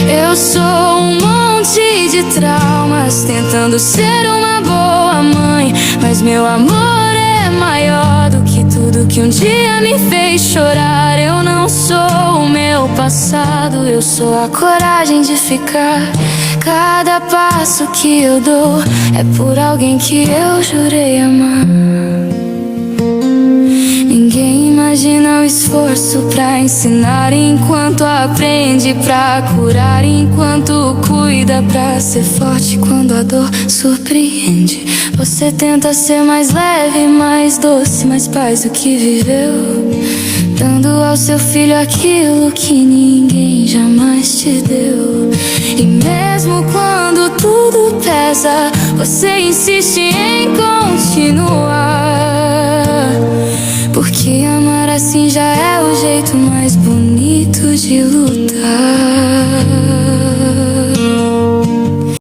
Eu sou um monte de traumas tentando ser uma boa mãe, mas meu amor é maior do que tudo que um dia me fez chorar. Eu não sou o meu passado, eu sou a coragem de ficar. Cada passo que eu dou é por alguém que eu jurei amar. Ninguém imagina o esforço pra ensinar enquanto aprende, pra curar enquanto cuida, pra ser forte quando a dor surpreende. Você tenta ser mais leve, mais doce, mais paz do que viveu, dando ao seu filho aquilo que ninguém jamais te deu. E mesmo quando tudo pesa, você insiste em continuar, porque amar assim já é o jeito mais bonito de lutar.